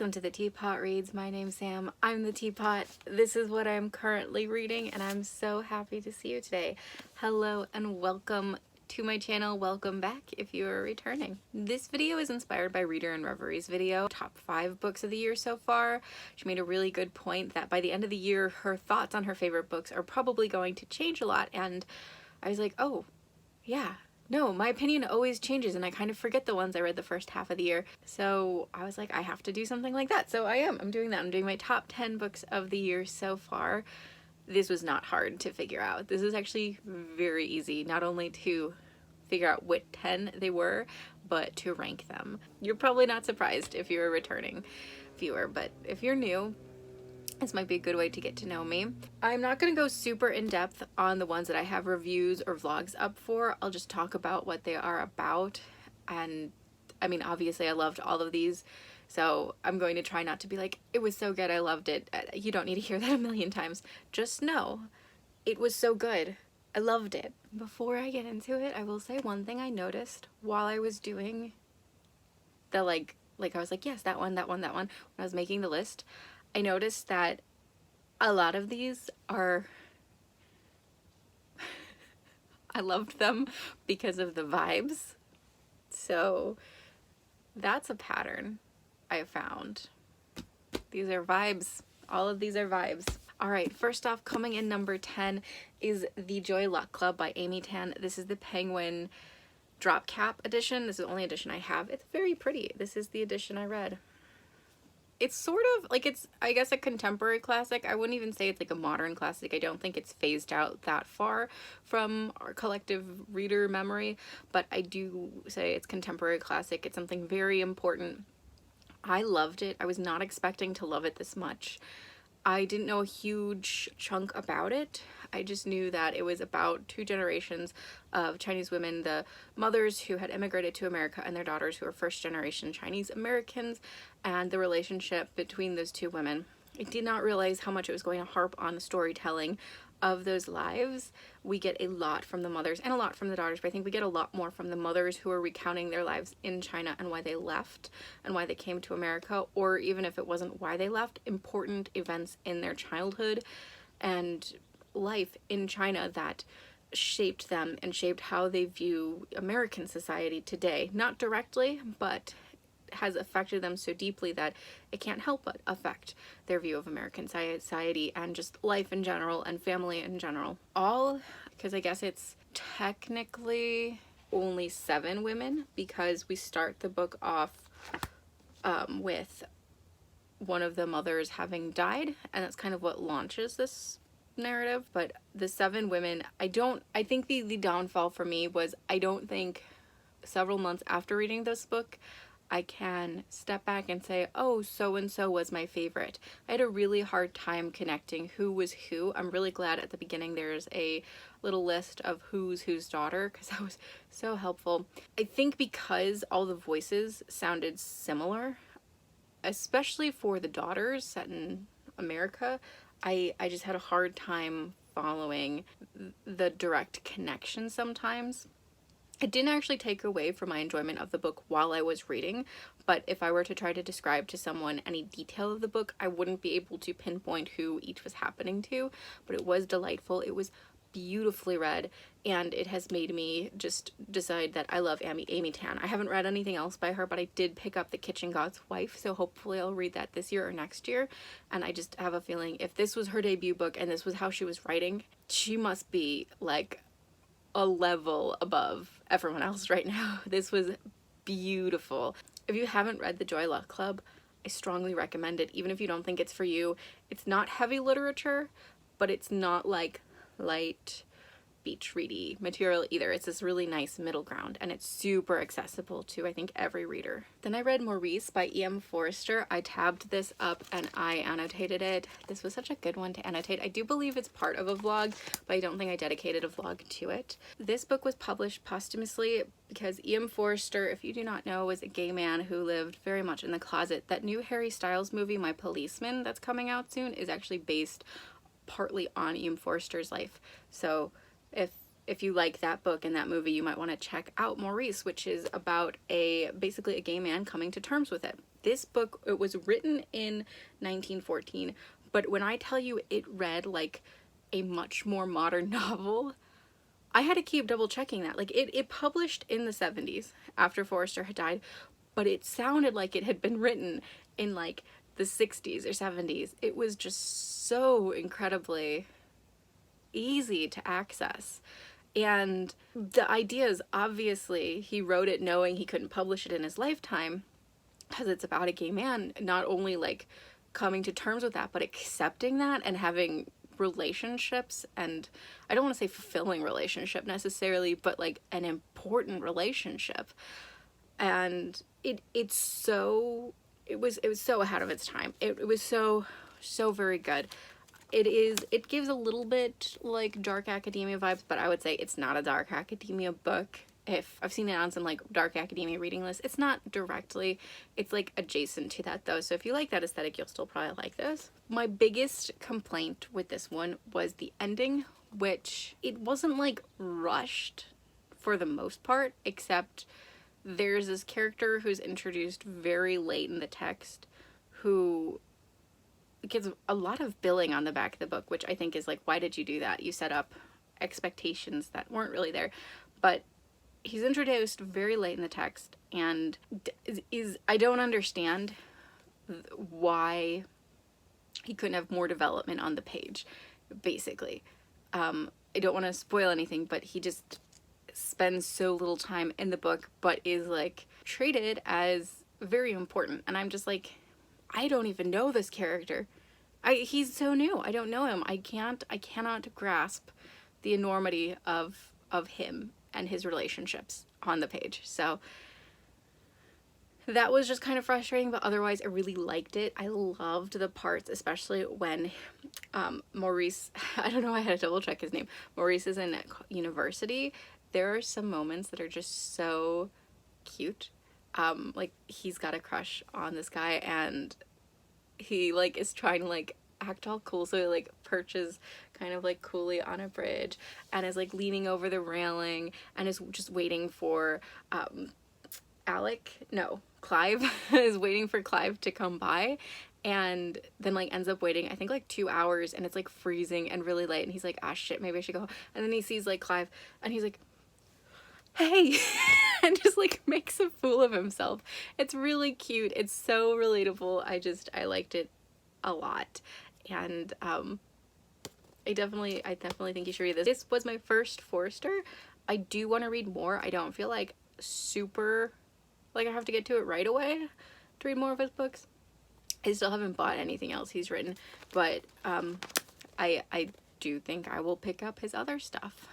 Welcome to the Teapot Reads. My name's Sam. I'm the Teapot. This is what I'm currently reading, and I'm so happy to see you today. Hello and welcome to my channel. Welcome back if you are returning. This video is inspired by Reader and Reverie's video, top 5 books of the year so far. She made a really good point that by the end of the year, her thoughts on her favorite books are probably going to change a lot, and I was like, oh, yeah. No, my opinion always changes and I kind of forget the ones I read the first half of the year. So I was like, I have to do something like that. So I'm doing that. I'm doing my top 10 books of the year so far. This was not hard to figure out. This is actually very easy, not only to figure out what 10 they were, but to rank them. You're probably not surprised if you're a returning viewer, but if you're new, this might be a good way to get to know me. I'm not going to go super in depth on the ones that I have reviews or vlogs up for. I'll just talk about what they are about. And I mean, obviously I loved all of these, so I'm going to try not to be like, it was so good, I loved it. You don't need to hear that a million times. Just know it was so good. I loved it. Before I get into it, I will say one thing I noticed while I was doing the like I was like, yes, that one, when I was making the list. I noticed that a lot of these are, I loved them because of the vibes. So that's a pattern I found. These are vibes. All of these are vibes. All right, first off, coming in number 10 is The Joy Luck Club by Amy Tan. This is the Penguin drop cap edition. This is the only edition I have. It's very pretty. This is the edition I read. It's sort of like, it's, I guess, a contemporary classic. I wouldn't even say it's like a modern classic. I don't think it's phased out that far from our collective reader memory, but I do say it's contemporary classic. It's something very important. I loved it. I was not expecting to love it this much. I didn't know a huge chunk about it. I just knew that it was about 2 generations of Chinese women, the mothers who had immigrated to America and their daughters who were first generation Chinese Americans, and the relationship between those 2 women. I did not realize how much it was going to harp on the storytelling of those lives. We get a lot from the mothers and a lot from the daughters, but I think we get a lot more from the mothers who are recounting their lives in China and why they left and why they came to America, or even if it wasn't why they left, important events in their childhood and life in China that shaped them and shaped how they view American society today. Not directly, but has affected them so deeply that it can't help but affect their view of American society and just life in general and family in general. All because I guess it's technically only 7 women, because we start the book off with one of the mothers having died, and that's kind of what launches this narrative. But the 7 women, I think the downfall for me was, I don't think several months after reading this book I can step back and say, oh, so-and-so was my favorite. I had a really hard time connecting who was who. I'm really glad at the beginning there's a little list of who's whose daughter, because that was so helpful. I think because all the voices sounded similar, especially for the daughters set in America, I just had a hard time following the direct connection sometimes. It didn't actually take away from my enjoyment of the book while I was reading, but if I were to try to describe to someone any detail of the book, I wouldn't be able to pinpoint who each was happening to, but it was delightful. It was beautifully read, and it has made me just decide that I love Amy Tan. I haven't read anything else by her, but I did pick up The Kitchen God's Wife, so hopefully I'll read that this year or next year, and I just have a feeling if this was her debut book and this was how she was writing, she must be like a level above everyone else right now. This was beautiful. If you haven't read The Joy Luck Club, I strongly recommend it, even if you don't think it's for you. It's not heavy literature, but it's not like light beach ready material either. It's this really nice middle ground, and it's super accessible to, I think, every reader. Then I read Maurice by E.M. Forster. I tabbed this up and I annotated it. This was such a good one to annotate. I do believe it's part of a vlog, but I don't think I dedicated a vlog to it. This book was published posthumously because E.M. Forster, if you do not know, was a gay man who lived very much in the closet. That new Harry Styles movie, My Policeman, that's coming out soon, is actually based partly on E.M. Forster's life. So if you like that book and that movie, you might want to check out Maurice, which is about basically a gay man coming to terms with it. This book, it was written in 1914, but when I tell you it read like a much more modern novel, I had to keep double checking that. Like it published in the 70s after Forrester had died, but it sounded like it had been written in like the 60s or 70s. It was just so incredibly easy to access. And the ideas, obviously, he wrote it knowing he couldn't publish it in his lifetime because it's about a gay man, not only like coming to terms with that, but accepting that and having relationships, and I don't want to say fulfilling relationship necessarily, but like an important relationship. And it was so ahead of its time. It was so very good. It gives a little bit like dark academia vibes, but I would say it's not a dark academia book. If I've seen it on some like dark academia reading lists, it's not directly, it's like adjacent to that though. So if you like that aesthetic, you'll still probably like this. My biggest complaint with this one was the ending, which it wasn't like rushed for the most part, except there's this character who's introduced very late in the text who gets a lot of billing on the back of the book, which I think is like, why did you do that? You set up expectations that weren't really there. But he's introduced very late in the text, and I don't understand why he couldn't have more development on the page, basically. I don't want to spoil anything, but he just spends so little time in the book, but is like treated as very important. And I'm just like, I don't even know this character. He's so new. I don't know him. I cannot grasp the enormity of him and his relationships on the page. So that was just kind of frustrating, but otherwise I really liked it. I loved the parts, especially when Maurice, I don't know, I had to double check his name. Maurice is in university. There are some moments that are just so cute. Like he's got a crush on this guy, and he like is trying to like act all cool, so he like perches kind of like coolly on a bridge and is like leaning over the railing and is just waiting for Clive is waiting for Clive to come by, and then like ends up waiting I think like 2 hours, and it's like freezing and really late, and he's like, ah shit, maybe I should go home. And then he sees like Clive and he's like, hey, and just like makes a fool of himself. It's really cute. It's so relatable. I liked it a lot. And I definitely think you should read this. This was my first Forrester. I do want to read more. I don't feel like super like I have to get to it right away to read more of his books. I still haven't bought anything else he's written, but I do think I will pick up his other stuff.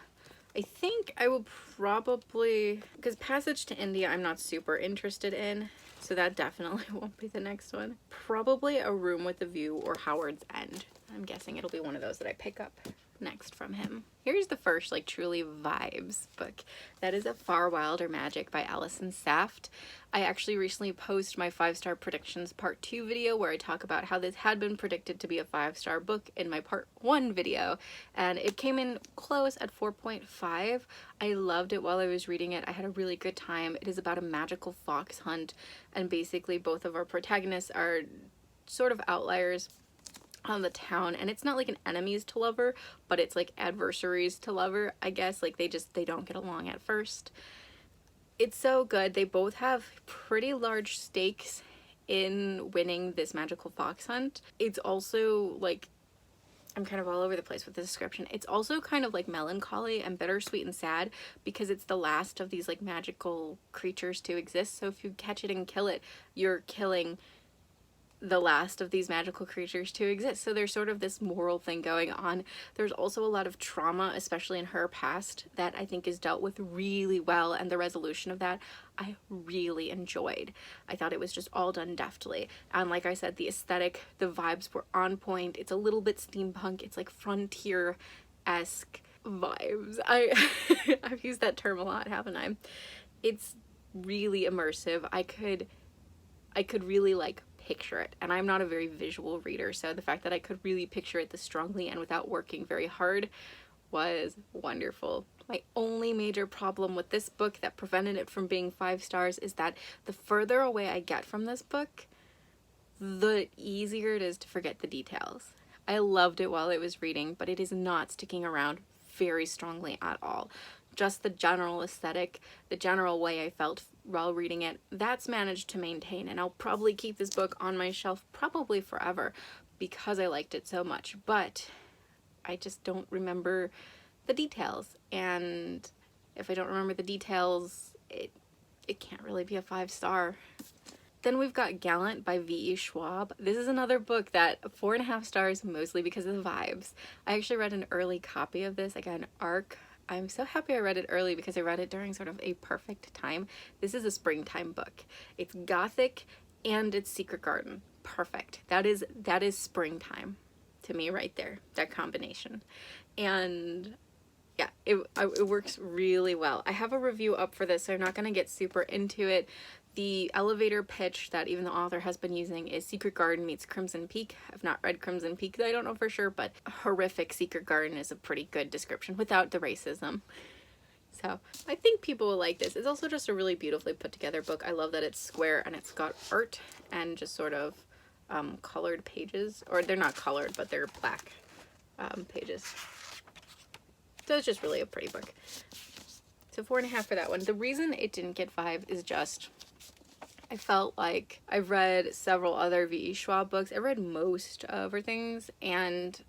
I think I will probably, because Passage to India I'm not super interested in, so that definitely won't be the next one. Probably A Room with a View or Howard's End. I'm guessing it'll be one of those that I pick up next from him. Here's the first like truly vibes book. That is a Farwilder Magic by Allison Saft. I actually recently posted my 5-star predictions part 2 video where I talk about how this had been predicted to be a 5-star book in my part 1 video, and it came in close at 4.5. I loved it while I was reading it. I had a really good time. It is about a magical fox hunt, and basically both of our protagonists are sort of outliers on the town, and it's not like an enemies to lover, but it's like adversaries to lover, I guess. Like they don't get along at first. It's so good. They both have pretty large stakes in winning this magical fox hunt. It's also like, I'm kind of all over the place with the description. It's also kind of like melancholy and bittersweet and sad because it's the last of these like magical creatures to exist. So if you catch it and kill it, you're killing the last of these magical creatures to exist. So there's sort of this moral thing going on. There's also a lot of trauma, especially in her past, that I think is dealt with really well, and the resolution of that I really enjoyed. I thought it was just all done deftly, and like I said, the aesthetic, the vibes were on point. It's a little bit steampunk. It's like frontier-esque vibes. I've used that term a lot, haven't I? It's really immersive. I could really like picture it, and I'm not a very visual reader, so the fact that I could really picture it this strongly and without working very hard was wonderful. My only major problem with this book that prevented it from being 5 stars is that the further away I get from this book, the easier it is to forget the details. I loved it while I was reading, but it is not sticking around very strongly at all. Just the general aesthetic, the general way I felt while reading it, that's managed to maintain, and I'll probably keep this book on my shelf probably forever because I liked it so much, but I just don't remember the details, and if I don't remember the details, it can't really be a 5-star. Then we've got Gallant by V.E. Schwab. This is another book that 4.5 stars, mostly because of the vibes. I actually read an early copy of this. I got an ARC. I'm so happy I read it early because I read it during sort of a perfect time. This is a springtime book. It's gothic and it's Secret Garden. Perfect. That is springtime to me right there, that combination. And yeah, it works really well. I have a review up for this, so I'm not going to get super into it. The elevator pitch that even the author has been using is Secret Garden meets Crimson Peak. I've not read Crimson Peak, I don't know for sure, but horrific Secret Garden is a pretty good description without the racism. So I think people will like this. It's also just a really beautifully put together book. I love that it's square and it's got art and just sort of colored pages. Or they're not colored, but they're black pages. So it's just really a pretty book. So 4.5 for that one. The reason it didn't get 5 is just, I felt like I've read several other V.E. Schwab books. I read most of her things, and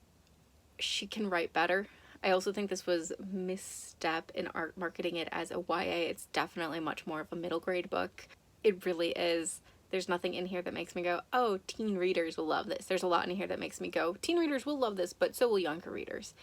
she can write better. I also think this was a misstep in art marketing it as a YA. It's definitely much more of a middle grade book. It really is. There's nothing in here that makes me go, oh, teen readers will love this. There's a lot in here that makes me go, teen readers will love this, but so will younger readers.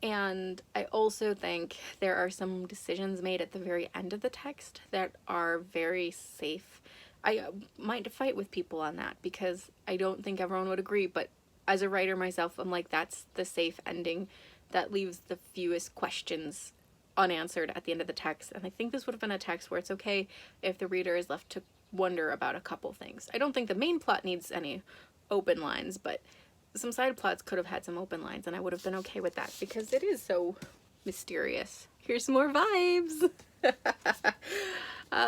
And I also think there are some decisions made at the very end of the text that are very safe. I might fight with people on that because I don't think everyone would agree, but as a writer myself, I'm like, that's the safe ending that leaves the fewest questions unanswered at the end of the text. And I think this would have been a text where it's okay if the reader is left to wonder about a couple things. I don't think the main plot needs any open lines, but some side plots could have had some open lines, and I would have been okay with that because it is so mysterious. Here's some more vibes.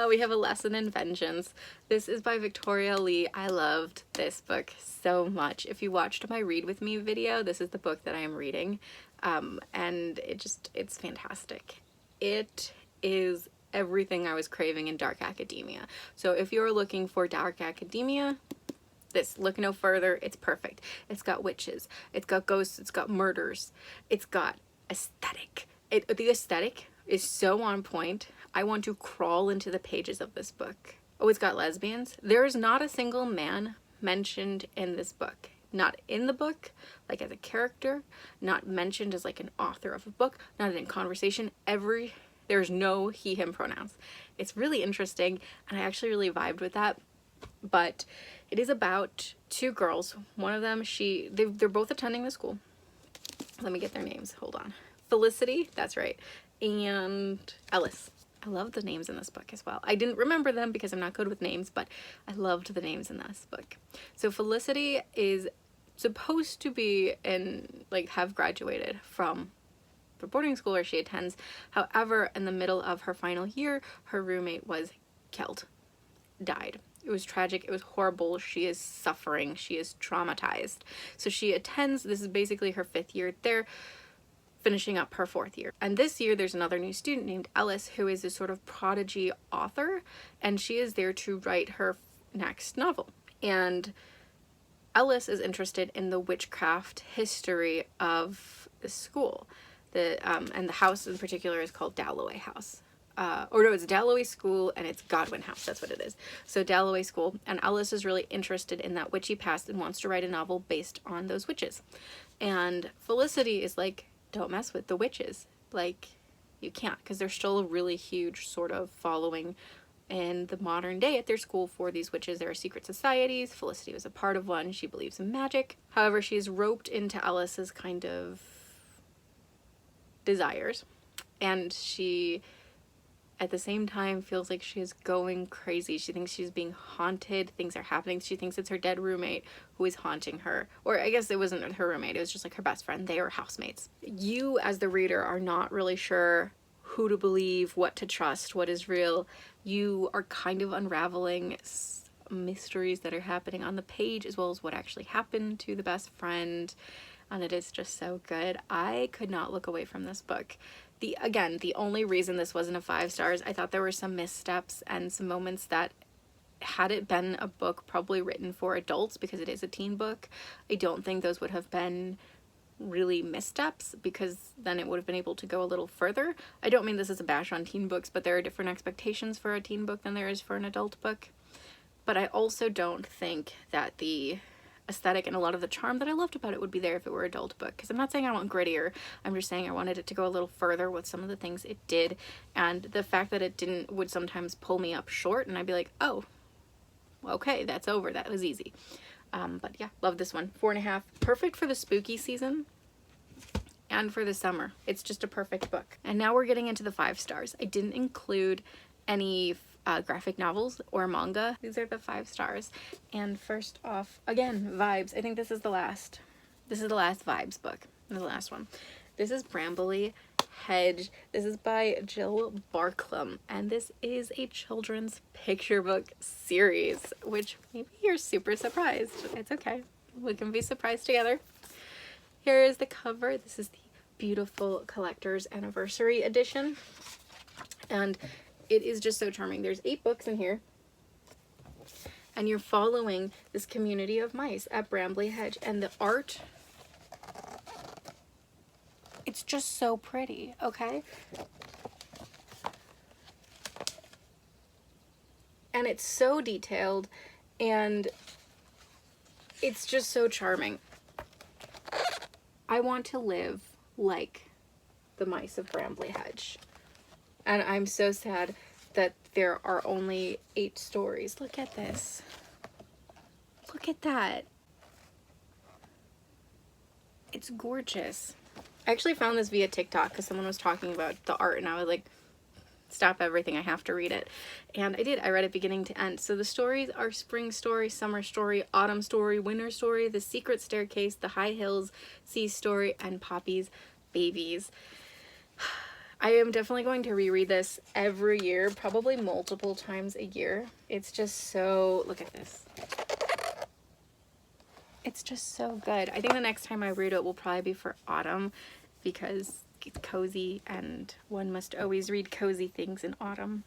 We have A Lesson in Inventions. This is by Victoria Lee. I loved this book so much. If you watched my Read With Me video, this is the book that I am reading, and it's fantastic. It is everything I was craving in dark academia. So if you're looking for dark academia, look no further. It's perfect. It's got witches, it's got ghosts, it's got murders, it's got aesthetic. The aesthetic is so on point. I want to crawl into the pages of this book. Oh, it's got lesbians. There is not a single man mentioned in this book. Not in the book, like as a character, not mentioned as like an author of a book, not in conversation. There's no he, him pronouns. It's really interesting, and I actually really vibed with that. But it is about two girls. One of them, they're both attending the school. Let me get their names. Hold on. Felicity, that's right, and Ellis. I love the names in this book as well. I didn't remember them because I'm not good with names, but I loved the names in this book. So Felicity is supposed to be have graduated from the boarding school where she attends. However, in the middle of her final year, her roommate was killed, died. It was tragic. It was horrible. She is suffering. She is traumatized. So she attends. This is basically her 5th year there, finishing up her 4th year. And this year there's another new student named Ellis who is a sort of prodigy author, and she is there to write her next novel. And Ellis is interested in the witchcraft history of the school. And the house in particular is called Dalloway House. It's Dalloway School and it's Godwin House. That's what it is. So Dalloway School, and Ellis is really interested in that witchy past and wants to write a novel based on those witches. And Felicity is like, don't mess with the witches. Like, you can't, because there's still a really huge sort of following in the modern day at their school for these witches. There are secret societies. Felicity was a part of one. She believes in magic. However, she's roped into Ellis's kind of desires, and she at the same time feels like she is going crazy. She thinks she's being haunted. Things are happening. She thinks it's her dead roommate who is haunting her. Or I guess it wasn't her roommate. It was just like her best friend. They were housemates. You as the reader are not really sure who to believe, what to trust, what is real. You are kind of unraveling mysteries that are happening on the page as well as what actually happened to the best friend, and it is just so good. I could not look away from this book. Again, the only reason this wasn't a 5 stars, I thought there were some missteps and some moments that, had it been a book probably written for adults, because it is a teen book, I don't think those would have been really missteps, because then it would have been able to go a little further. I don't mean this as a bash on teen books, but there are different expectations for a teen book than there is for an adult book. But I also don't think that the aesthetic and a lot of the charm that I loved about it would be there if it were an adult book, because I'm not saying I want grittier, I'm just saying I wanted it to go a little further with some of the things it did, and the fact that it didn't would sometimes pull me up short and I'd be like, oh, okay, that's over, that was easy. But yeah, love this one. 4.5, perfect for the spooky season and for the summer. It's just a perfect book. And now we're getting into the 5 stars. I didn't include any graphic novels or manga. These are the 5 stars. And first off, again, vibes. I think this is the last vibes book. This is the last one. This is Brambly Hedge. This is by Jill Barklam, and this is a children's picture book series, which maybe you're super surprised. It's okay. We can be surprised together. Here is the cover. This is the beautiful collector's anniversary edition, and it is just so charming. There's 8 books in here, and you're following this community of mice at Brambly Hedge, and the art, it's just so pretty, okay? And it's so detailed, and it's just so charming. I want to live like the mice of Brambly Hedge. And I'm so sad that there are only 8 stories. Look at this. Look at that. It's gorgeous. I actually found this via TikTok because someone was talking about the art, and I was like, stop everything, I have to read it. And I did. I read it beginning to end. So the stories are spring story, summer story, autumn story, winter story, the secret staircase, the high hills, sea story, and Poppy's babies. I am definitely going to reread this every year, probably multiple times a year. It's just so, look at this. It's just so good. I think the next time I read it will probably be for autumn, because it's cozy and one must always read cozy things in autumn.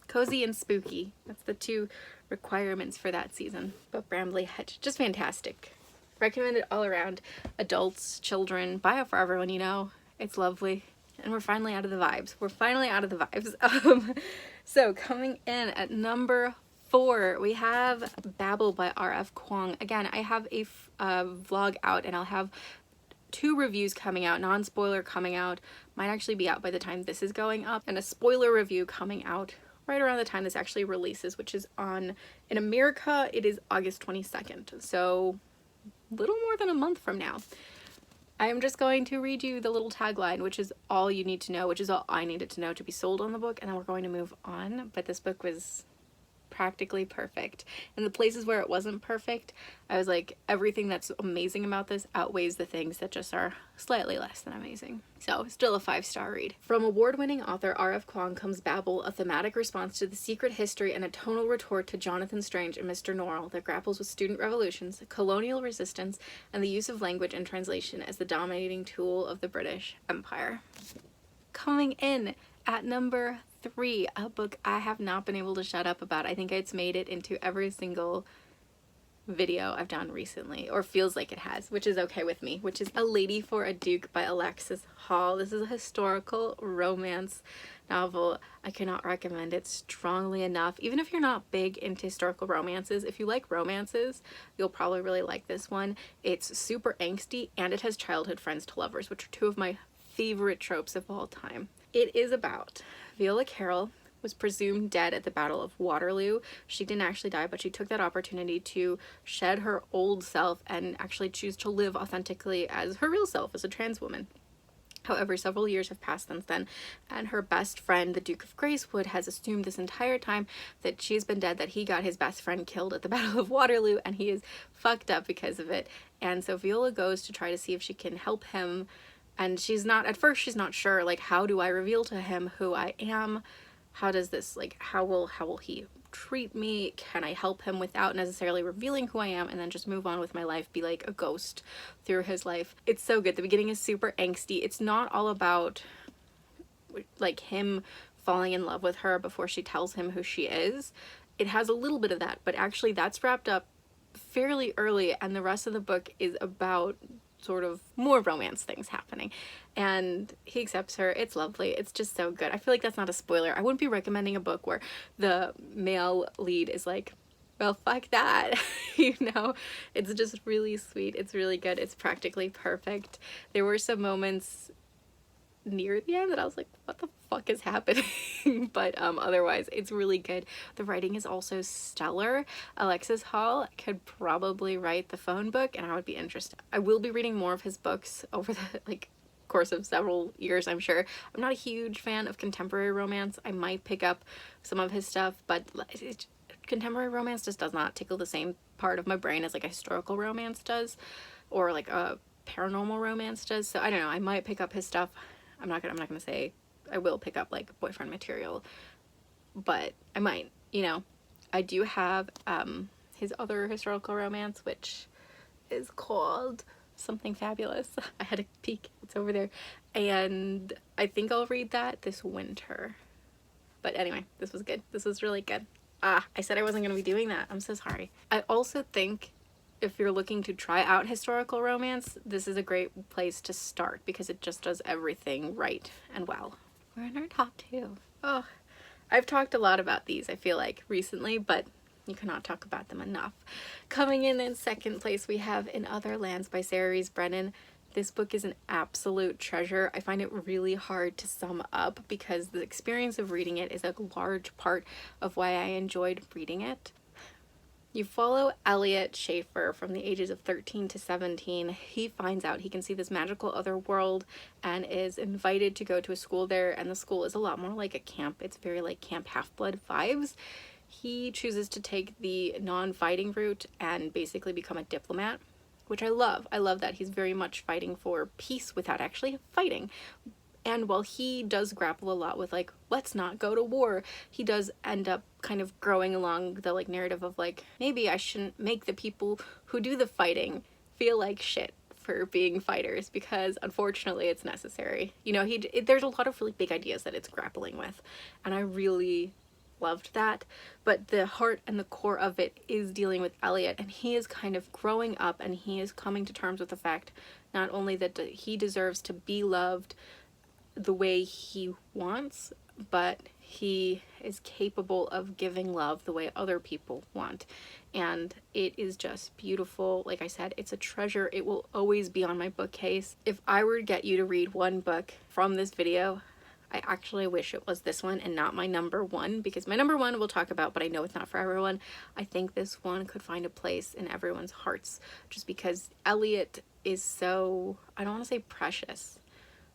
Cozy and spooky. That's the 2 requirements for that season. But Brambly Hedge, just fantastic. Recommend it all around. Adults, children, buy it for everyone you know. It's lovely. And we're finally out of the vibes. We're finally out of the vibes. So coming in at number 4, we have Babble by R.F. Kuang. Again, I have a vlog out, and I'll have 2 reviews coming out, non-spoiler coming out, might actually be out by the time this is going up, and a spoiler review coming out right around the time this actually releases, which is in America, it is August 22nd, so little more than a month from now. I am just going to read you the little tagline, which is all you need to know, which is all I needed to know to be sold on the book, and then we're going to move on. But this book was practically perfect. And the places where it wasn't perfect, I was like, everything that's amazing about this outweighs the things that just are slightly less than amazing. So still a 5-star read. From award-winning author R.F. Kuang comes Babble, a thematic response to the secret history and a tonal retort to Jonathan Strange and Mr. Norrell that grapples with student revolutions, colonial resistance, and the use of language and translation as the dominating tool of the British Empire. Coming in at number 3, a book I have not been able to shut up about. I think it's made it into every single video I've done recently, or feels like it has, which is okay with me, which is A Lady for a Duke by Alexis Hall. This is a historical romance novel. I cannot recommend it strongly enough. Even if you're not big into historical romances, if you like romances, you'll probably really like this one. It's super angsty, and it has childhood friends to lovers, which are 2 of my favorite tropes of all time. It is about Viola Carroll was presumed dead at the Battle of Waterloo. She didn't actually die, but she took that opportunity to shed her old self and actually choose to live authentically as her real self, as a trans woman. However, several years have passed since then, and her best friend, the Duke of Gracewood, has assumed this entire time that she's been dead, that he got his best friend killed at the Battle of Waterloo, and he is fucked up because of it. And so Viola goes to try to see if she can help him, and at first she's not sure, like, how do I reveal to him who I am? how does this, like, how will he treat me? Can I help him without necessarily revealing who I am, and then just move on with my life, be like a ghost through his life? It's so good. The beginning is super angsty. It's not all about like him falling in love with her before she tells him who she is. It has a little bit of that, but actually that's wrapped up fairly early, and the rest of the book is about sort of more romance things happening, and he accepts her. It's lovely. It's just so good. I feel like that's not a spoiler. I wouldn't be recommending a book where the male lead is like, well, fuck that. You know, it's just really sweet. It's really good. It's practically perfect. There were some moments near the end that I was like, what the fuck is happening? But otherwise it's really good. The writing is also stellar. Alexis Hall could probably write the phone book, and I would be interested. I will be reading more of his books over the like course of several years, I'm sure. I'm not a huge fan of contemporary romance. I might pick up some of his stuff, but contemporary romance just does not tickle the same part of my brain as like a historical romance does, or like a paranormal romance does. So I don't know, I might pick up his stuff. I'm not gonna say I will pick up like boyfriend material, but I might, you know. I do have his other historical romance, which is called Something Fabulous. I had a peek, it's over there, and I think I'll read that this winter. But anyway, this was good. This was really good. I said I wasn't gonna be doing that. I'm so sorry. I also think if you're looking to try out historical romance, this is a great place to start because it just does everything right and well. We're in our top 2. Oh, I've talked a lot about these, I feel like, recently, but you cannot talk about them enough. Coming in second place, we have In Other Lands by Sarah Rees Brennan. This book is an absolute treasure. I find it really hard to sum up because the experience of reading it is a large part of why I enjoyed reading it. You follow Elliot Schaefer from the ages of 13 to 17. He finds out he can see this magical other world and is invited to go to a school there, and the school is a lot more like a camp. It's very like Camp Half-Blood vibes. He chooses to take the non-fighting route and basically become a diplomat, which I love. I love that he's very much fighting for peace without actually fighting. And while he does grapple a lot with like, let's not go to war, he does end up kind of growing along the like narrative of like, maybe I shouldn't make the people who do the fighting feel like shit for being fighters, because unfortunately it's necessary. You know, there's a lot of really big ideas that it's grappling with, and I really loved that. But the heart and the core of it is dealing with Elliot, and he is kind of growing up, and he is coming to terms with the fact not only that he deserves to be loved the way he wants, but he is capable of giving love the way other people want. And it is just beautiful. Like I said, it's a treasure. It will always be on my bookcase. If I were to get you to read one book from this video, I actually wish it was this one and not my number 1, because my number 1 we'll talk about, but I know it's not for everyone. I think this one could find a place in everyone's hearts just because Elliot is so, I don't want to say precious,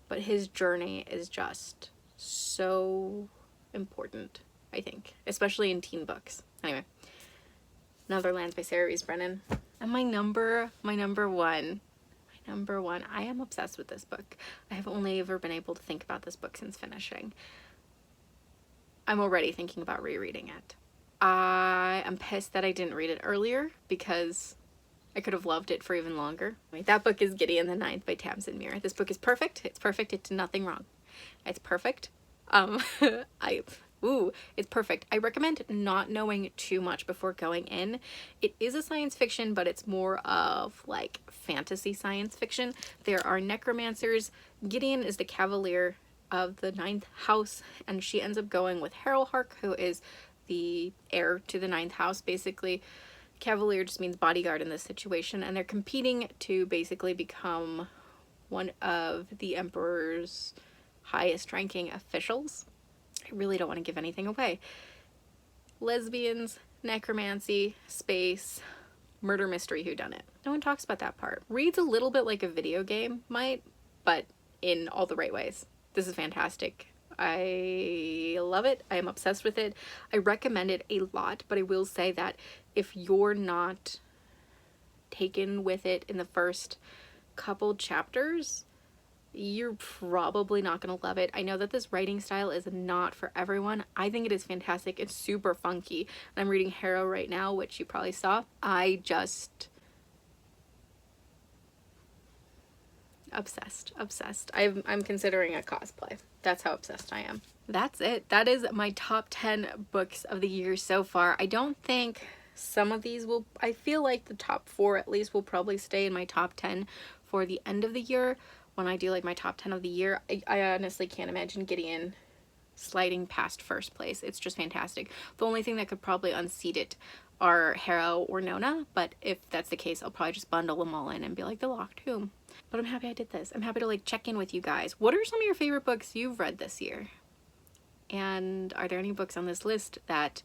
but his journey is just so important, I think, especially in teen books. Anyway, In Other Lands by Sarah Rees Brennan. And my number one, I am obsessed with this book. I have only ever been able to think about this book since finishing. I'm already thinking about rereading it. I am pissed that I didn't read it earlier because I could have loved it for even longer. That book is Giddy and the Ninth by Tamsin Muir. This book is perfect. It's perfect. It did nothing wrong. It's perfect. It's perfect. I recommend not knowing too much before going in. It is a science fiction, but it's more of like fantasy science fiction. There are necromancers. Gideon is the cavalier of the 9th house, and she ends up going with Harold Hark, who is the heir to the 9th house, basically. Cavalier just means bodyguard in this situation, and they're competing to basically become one of the emperor's highest ranking officials. I really don't want to give anything away. Lesbians, necromancy, space, murder mystery whodunit. No one talks about that part. Reads a little bit like a video game might, but in all the right ways. This is fantastic. I love it. I am obsessed with it. I recommend it a lot, but I will say that if you're not taken with it in the first couple chapters, you're probably not going to love it. I know that this writing style is not for everyone. I think it is fantastic. It's super funky. I'm reading Harrow right now, which you probably saw. I just... obsessed. I'm considering a cosplay. That's how obsessed I am. That's it. That is my top 10 books of the year so far. I don't think some of these will... I feel like the top 4 at least will probably stay in my top 10 for the end of the year. When I do like my top 10 of the year, I honestly can't imagine Gideon sliding past first place. It's just fantastic. The only thing that could probably unseat it are Harrow or Nona, but if that's the case, I'll probably just bundle them all in and be like the Locked Tomb. But I'm happy I did this. I'm happy to like check in with you guys. What are some of your favorite books you've read this year? And are there any books on this list that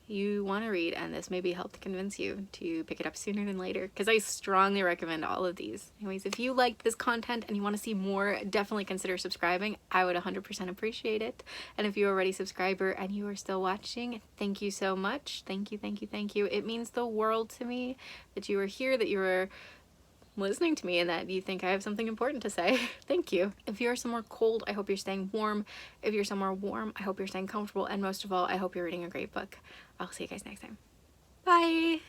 you want to read and this maybe helped convince you to pick it up sooner than later? Because I strongly recommend all of these. Anyways, if you liked this content and you want to see more, definitely consider subscribing. I would 100% appreciate it. And if you're already a subscriber and you are still watching, thank you so much. Thank you. It means the world to me that you are here, that you are listening to me, and that you think I have something important to say. Thank you. If you're somewhere cold, I hope you're staying warm. If you're somewhere warm, I hope you're staying comfortable. And most of all, I hope you're reading a great book. I'll see you guys next time. Bye!